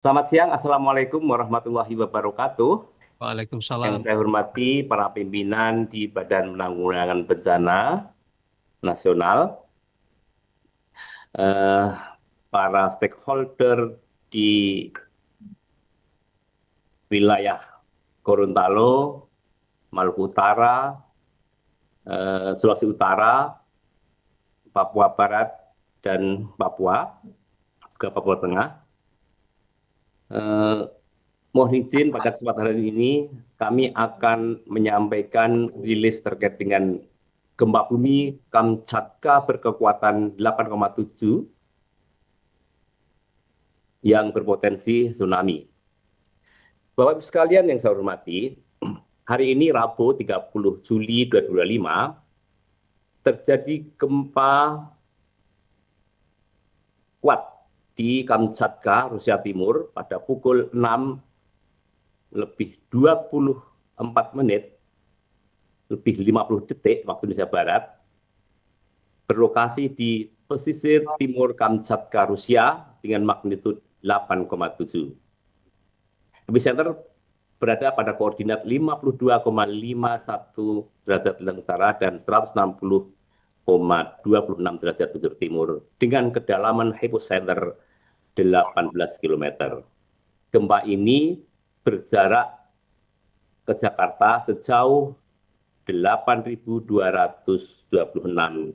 Selamat siang, Assalamualaikum warahmatullahi wabarakatuh. Yang Waalaikumsalam. saya hormati para pimpinan di Badan Penanggulangan Bencana Nasional, eh, para stakeholder di wilayah Gorontalo, Maluku Utara, Sulawesi Utara, Papua Barat, dan Papua, juga Papua Tengah. Eh, Mohon izin pada kesempatan hari ini kami akan menyampaikan rilis terkait dengan gempa bumi Kamchatka berkekuatan 8,7 yang berpotensi tsunami. Bapak Ibu sekalian yang saya hormati, hari ini Rabu 30 Juli 2025 terjadi gempa kuat di Kamchatka, Rusia Timur pada pukul 6 lebih 24 menit lebih 50 detik waktu Indonesia Barat, berlokasi di pesisir timur Kamchatka, Rusia dengan magnitud 8,7. Epicenter berada pada koordinat 52,51 derajat utara dan 160,26 derajat bujur timur dengan kedalaman hypocenter 18 km. Gempa ini berjarak ke Jakarta sejauh 8.226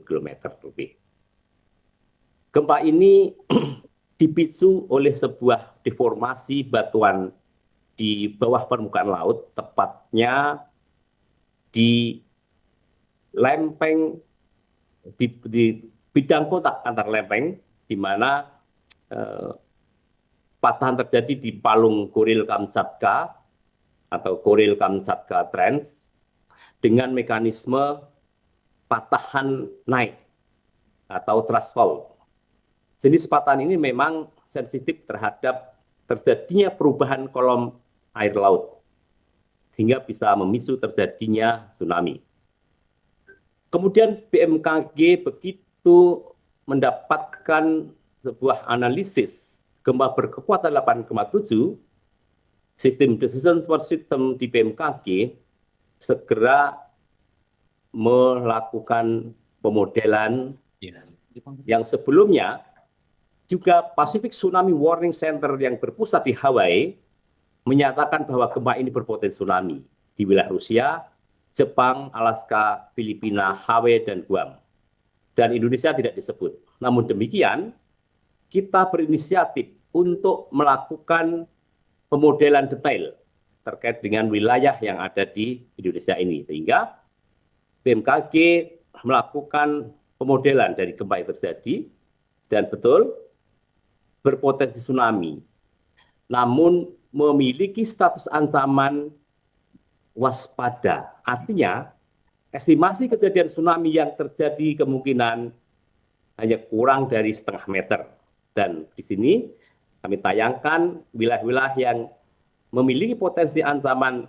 km lebih. Gempa ini dipicu oleh sebuah deformasi batuan di bawah permukaan laut, tepatnya di lempeng, di bidang kotak antar lempeng, di mana eh, patahan terjadi di palung Kuril Kamchatka atau Kuril Kamchatka Trench dengan mekanisme patahan naik atau thrust fault. Jenis patahan ini memang sensitif terhadap terjadinya perubahan kolom air laut, sehingga bisa memicu terjadinya tsunami. Kemudian BMKG begitu mendapatkan sebuah analisis gempa berkekuatan 8,7, sistem decision support system di BMKG segera melakukan pemodelan Ya. yang sebelumnya juga Pacific Tsunami Warning Center yang berpusat di Hawaii menyatakan bahwa gempa ini berpotensi tsunami di wilayah Rusia, Jepang, Alaska, Filipina, Hawaii, dan Guam. Dan Indonesia tidak disebut. Namun demikian, kita berinisiatif untuk melakukan pemodelan detail terkait dengan wilayah yang ada di Indonesia ini. Sehingga BMKG melakukan pemodelan dari gempa yang terjadi dan betul berpotensi tsunami, namun memiliki status ancaman waspada. Artinya, estimasi kejadian tsunami yang terjadi kemungkinan hanya kurang dari setengah meter. Dan di sini kami tayangkan wilayah-wilayah yang memiliki potensi ancaman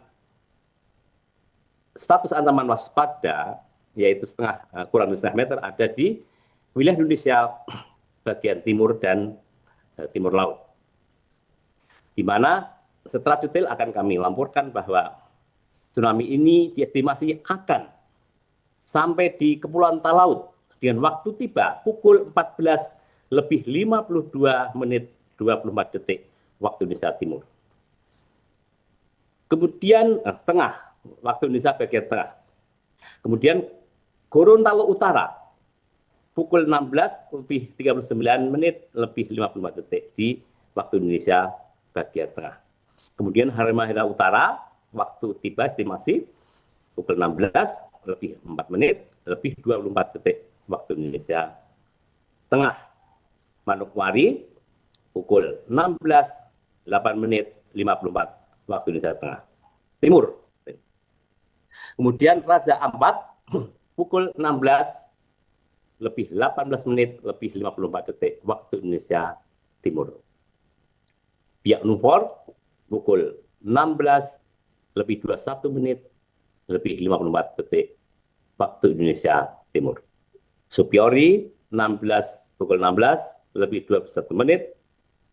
status ancaman waspada, yaitu kurang dari setengah meter, ada di wilayah Indonesia bagian timur dan timur laut. Di mana setelah detail akan kami laporkan bahwa tsunami ini diestimasi akan sampai di Kepulauan Talaut dengan waktu tiba pukul 14 lebih 52 menit 24 detik waktu Indonesia Timur. Kemudian waktu Indonesia bagian tengah. Kemudian Gorontalo Utara pukul 16 lebih 39 menit lebih 54 detik di waktu Indonesia bagian tengah. Kemudian Halmahera Utara waktu tiba estimasi pukul 16 lebih 4 menit lebih 24 detik waktu Indonesia tengah. Manokwari pukul 16 8 menit 54 waktu Indonesia tengah timur. Kemudian Raja Ampat pukul 16 lebih 18 menit lebih 54 detik waktu Indonesia Timur. Biak Numfor pukul 16 lebih 21 menit lebih 54 detik waktu Indonesia Timur. Supiori pukul 16 lebih 21 menit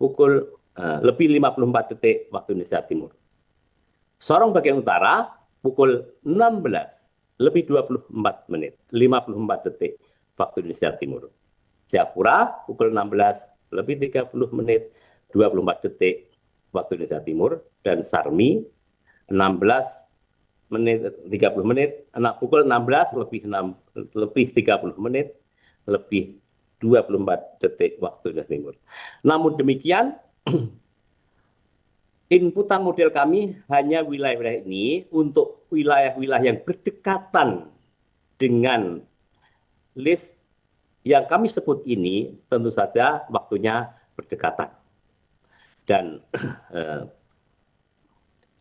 pukul lebih 54 detik waktu Indonesia Timur. Sorong bagian utara pukul 16 lebih 24 menit, 54 detik waktu Indonesia Timur. Jayapura pukul 16 lebih 30 menit, 24 detik waktu Indonesia Timur. Dan Sarmi 16 menit 30 menit, pukul 16 lebih 30 menit, lebih 24 detik waktu Indonesia Timur. Namun demikian, inputan model kami hanya wilayah-wilayah ini untuk wilayah-wilayah yang berdekatan dengan list yang kami sebut ini, tentu saja waktunya berdekatan. Dan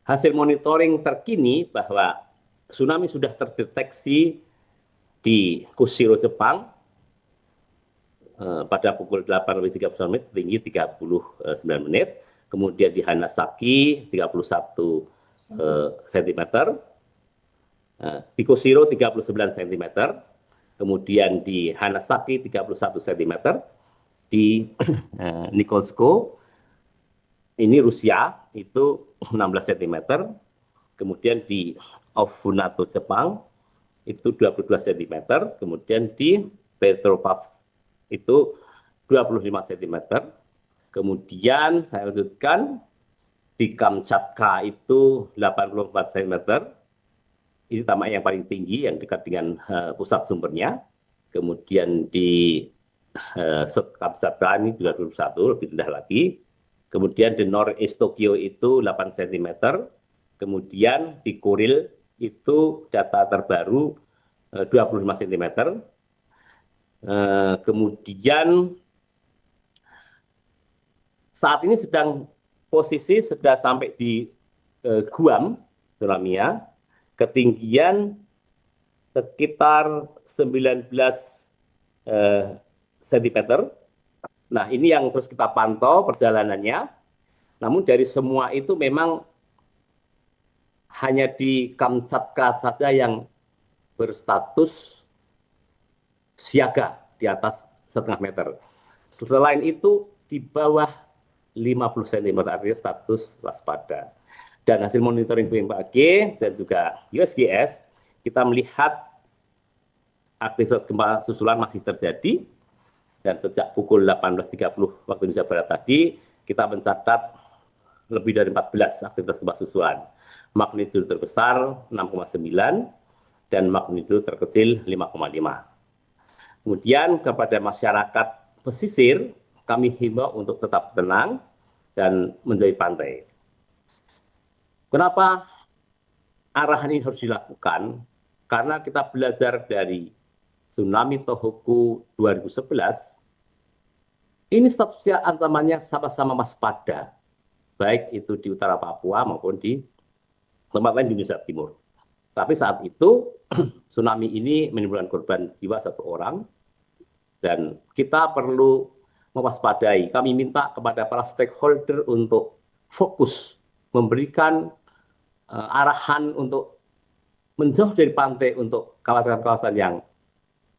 hasil monitoring terkini bahwa tsunami sudah terdeteksi di Kushiro, Jepang pada pukul 8.39 menit, tinggi 39 menit. Kemudian di Hanasaki 31 cm, di Kushiro 39 cm, kemudian di Hanasaki 31 cm, di Nikolsko, ini Rusia, itu 16 cm, kemudian di Ofunato, Jepang, itu 22 cm, kemudian di Petropavl itu 25 cm, kemudian saya lanjutkan di Kamchatka itu 84 cm, ini tamak yang paling tinggi yang dekat dengan pusat sumbernya. Kemudian di Kamchatka ini juga 21, lebih rendah lagi. Kemudian di Northeast Tokyo itu 8 cm. Kemudian di Kuril itu data terbaru 25 cm. Kemudian saat ini posisi sudah sampai di Guam, Suramia, ketinggian sekitar 19 cm. Nah, ini yang terus kita pantau perjalanannya. Namun dari semua itu memang hanya di Kamchatka saja yang berstatus siaga di atas 1,5 meter. Selain itu di bawah 50 cm, artinya status waspada. Dan hasil monitoring BMKG dan juga USGS, kita melihat aktivitas gempa susulan masih terjadi. Dan sejak pukul 18.30 waktu Indonesia Barat tadi, kita mencatat lebih dari 14 aktivitas gempa susulan. Magnitudo terbesar 6,9 dan magnitudo terkecil 5,5. Kemudian kepada masyarakat pesisir, kami himbau untuk tetap tenang dan menjauhi pantai. Kenapa arahan ini harus dilakukan? Karena kita belajar dari tsunami Tohoku 2011, ini statusnya ancamannya sama-sama waspada, baik itu di utara Papua maupun di tempat lain di Indonesia Timur. Tapi saat itu tsunami ini menimbulkan korban jiwa 1 orang, dan kita perlu mewaspadai. Kami minta kepada para stakeholder untuk fokus memberikan arahan untuk menjauh dari pantai untuk kawasan-kawasan yang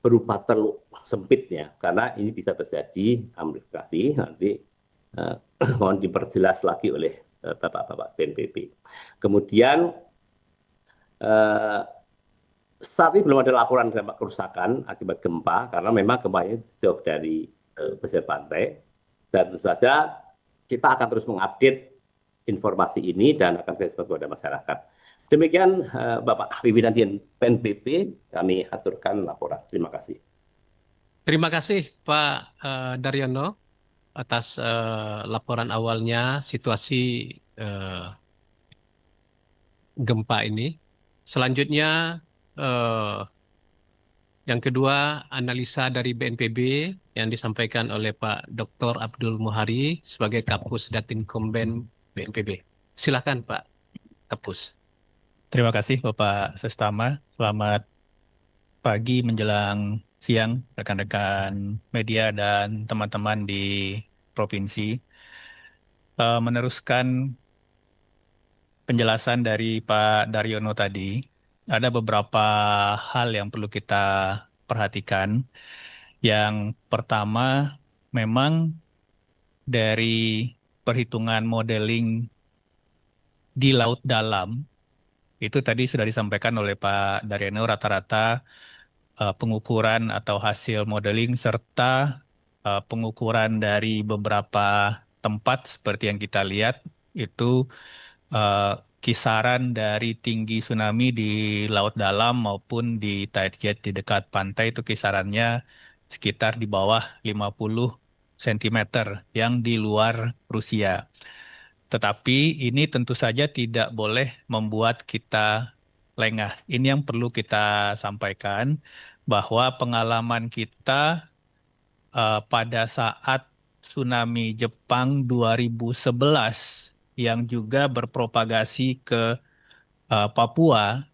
berupa teluk sempitnya, karena ini bisa terjadi amplifikasi. Nanti mohon diperjelas lagi oleh Bapak-Bapak BNPB. Kemudian saat ini belum ada laporan dampak kerusakan akibat gempa, karena memang gempanya jauh dari pesisir pantai. Dan tentu saja kita akan terus mengupdate informasi ini dan akan kita kepada masyarakat. Demikian Bapak pimpinan BNPB, kami aturkan laporan. Terima kasih. Terima kasih Pak Daryono atas laporan awalnya situasi gempa ini. Selanjutnya yang kedua, analisa dari BNPB yang disampaikan oleh Pak Dr. Abdul Muhari sebagai Kapus Datinkomben BNPB. Silakan Pak Kapus. Terima kasih Bapak Sestama. Selamat pagi menjelang siang rekan-rekan media dan teman-teman di provinsi. Meneruskan penjelasan dari Pak Daryono tadi, ada beberapa hal yang perlu kita perhatikan. Yang pertama, memang dari perhitungan modeling di laut dalam, itu tadi sudah disampaikan oleh Pak Daryono, rata-rata pengukuran atau hasil modeling serta pengukuran dari beberapa tempat seperti yang kita lihat itu kisaran dari tinggi tsunami di laut dalam maupun di tide gauge di dekat pantai itu kisarannya sekitar di bawah 50 cm yang di luar Rusia. Tetapi ini tentu saja tidak boleh membuat kita lengah. Ini yang perlu kita sampaikan bahwa pengalaman kita pada saat tsunami Jepang 2011 yang juga berpropagasi ke Papua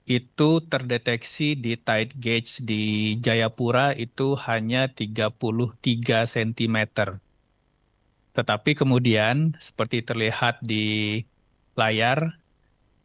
itu terdeteksi di tide gauge di Jayapura itu hanya 33 cm. Tetapi kemudian seperti terlihat di layar,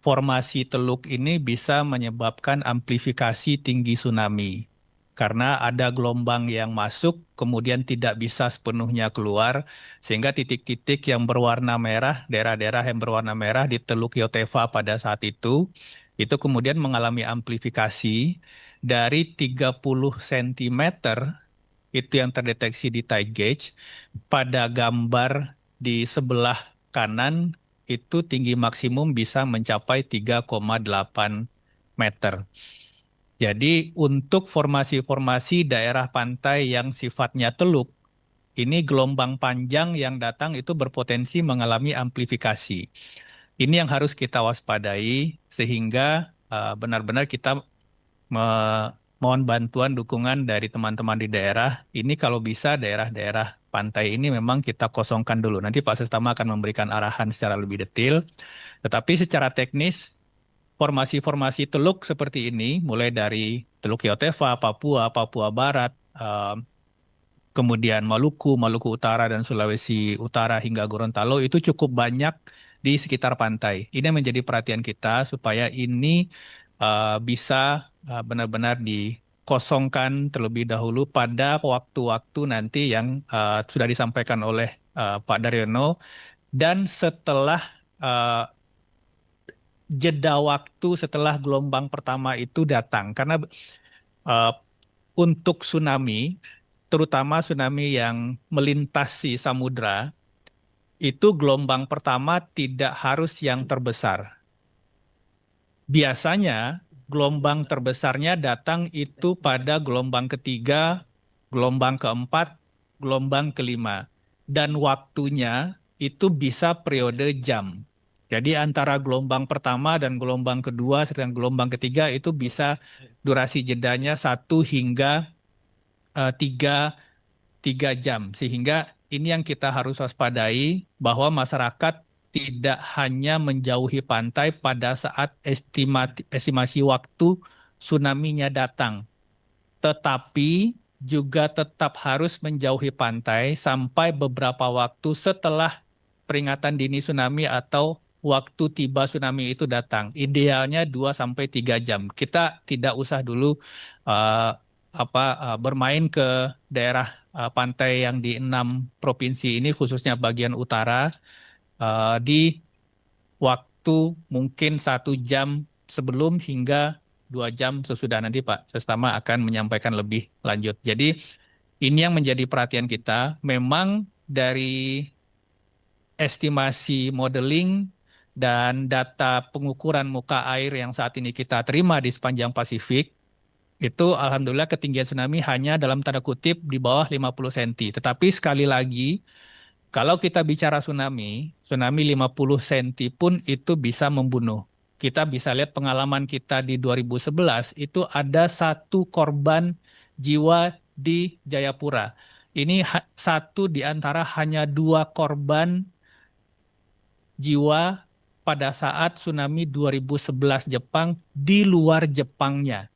formasi teluk ini bisa menyebabkan amplifikasi tinggi tsunami. Karena ada gelombang yang masuk, kemudian tidak bisa sepenuhnya keluar, sehingga titik-titik yang berwarna merah, daerah-daerah yang berwarna merah di Teluk Yotefa pada saat itu kemudian mengalami amplifikasi dari 30 cm, itu yang terdeteksi di tide gauge, pada gambar di sebelah kanan, itu tinggi maksimum bisa mencapai 3,8 meter. Jadi untuk formasi-formasi daerah pantai yang sifatnya teluk, ini gelombang panjang yang datang itu berpotensi mengalami amplifikasi. Ini yang harus kita waspadai sehingga benar-benar kita mohon bantuan dukungan dari teman-teman di daerah. Ini kalau bisa daerah-daerah pantai ini memang kita kosongkan dulu. Nanti Pak Sestama akan memberikan arahan secara lebih detail. Tetapi secara teknis, formasi-formasi teluk seperti ini, mulai dari Teluk Yotefa, Papua, Papua Barat, kemudian Maluku, Maluku Utara, dan Sulawesi Utara hingga Gorontalo, itu cukup banyak di sekitar pantai. Ini menjadi perhatian kita supaya ini bisa benar-benar dikosongkan terlebih dahulu pada waktu-waktu nanti yang sudah disampaikan oleh Pak Daryono, dan setelah jeda waktu setelah gelombang pertama itu datang. Karena untuk tsunami, terutama tsunami yang melintasi samudra, itu gelombang pertama tidak harus yang terbesar. Biasanya gelombang terbesarnya datang itu pada gelombang ketiga, gelombang keempat, gelombang kelima. Dan waktunya itu bisa periode jam. Jadi antara gelombang pertama dan gelombang kedua serta gelombang ketiga itu bisa durasi jedanya 1 hingga 3 jam. Sehingga ini yang kita harus waspadai, bahwa masyarakat tidak hanya menjauhi pantai pada saat estimasi waktu tsunami-nya datang, tetapi juga tetap harus menjauhi pantai sampai beberapa waktu setelah peringatan dini tsunami atau waktu tiba tsunami itu datang. Idealnya 2-3 jam. Kita tidak usah dulu bermain ke daerah pantai yang di 6 provinsi ini, khususnya bagian utara, di waktu mungkin 1 jam sebelum hingga 2 jam sesudah. Nanti Pak Sestama akan menyampaikan lebih lanjut. Jadi ini yang menjadi perhatian kita. Memang dari estimasi modeling dan data pengukuran muka air yang saat ini kita terima di sepanjang Pasifik, itu alhamdulillah ketinggian tsunami hanya dalam tanda kutip di bawah 50 cm. Tetapi sekali lagi, kalau kita bicara tsunami 50 cm pun itu bisa membunuh. Kita bisa lihat pengalaman kita di 2011, itu ada 1 korban jiwa di Jayapura. Ini 1 di antara hanya 2 korban jiwa pada saat tsunami 2011 Jepang di luar Jepangnya.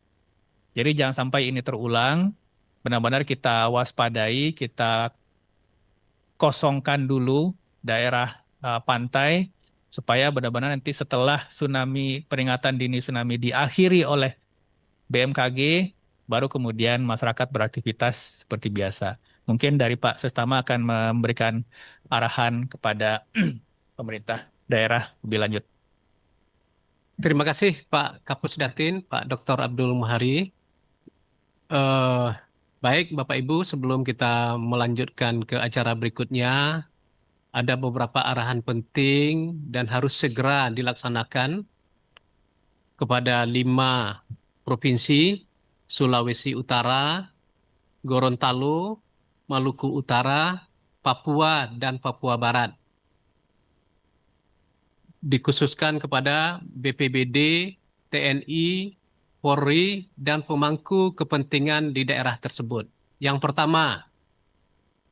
Jadi jangan sampai ini terulang, benar-benar kita waspadai, kita kosongkan dulu daerah pantai, supaya benar-benar nanti setelah tsunami, peringatan dini tsunami diakhiri oleh BMKG, baru kemudian masyarakat beraktivitas seperti biasa. Mungkin dari Pak Sestama akan memberikan arahan kepada pemerintah daerah lebih lanjut. Terima kasih Pak Kapus Datin, Pak Dr. Abdul Muhari. Eh, baik Bapak Ibu, sebelum kita melanjutkan ke acara berikutnya, ada beberapa arahan penting dan harus segera dilaksanakan kepada 5 provinsi, Sulawesi Utara, Gorontalo, Maluku Utara, Papua, dan Papua Barat. Dikhususkan kepada BPBD, TNI, Polri, dan pemangku kepentingan di daerah tersebut. Yang pertama,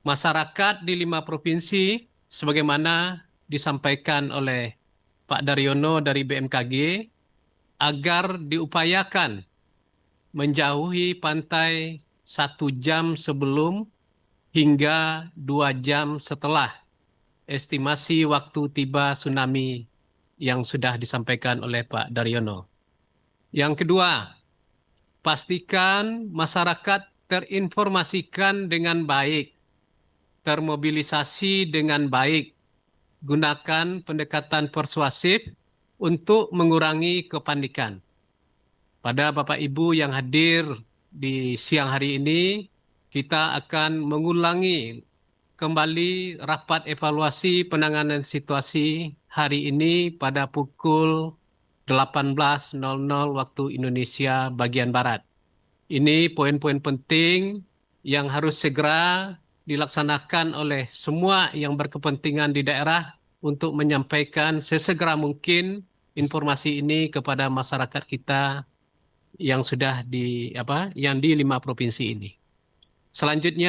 masyarakat di 5 provinsi, sebagaimana disampaikan oleh Pak Daryono dari BMKG, agar diupayakan menjauhi pantai 1 jam sebelum hingga 2 jam setelah estimasi waktu tiba tsunami yang sudah disampaikan oleh Pak Daryono. Yang kedua, pastikan masyarakat terinformasikan dengan baik, termobilisasi dengan baik, gunakan pendekatan persuasif untuk mengurangi kepanikan. Pada Bapak Ibu yang hadir di siang hari ini, kita akan mengulangi kembali rapat evaluasi penanganan situasi hari ini pada pukul 18.00 waktu Indonesia bagian Barat. Ini poin-poin penting yang harus segera dilaksanakan oleh semua yang berkepentingan di daerah untuk menyampaikan sesegera mungkin informasi ini kepada masyarakat kita yang sudah yang di 5 provinsi ini. Selanjutnya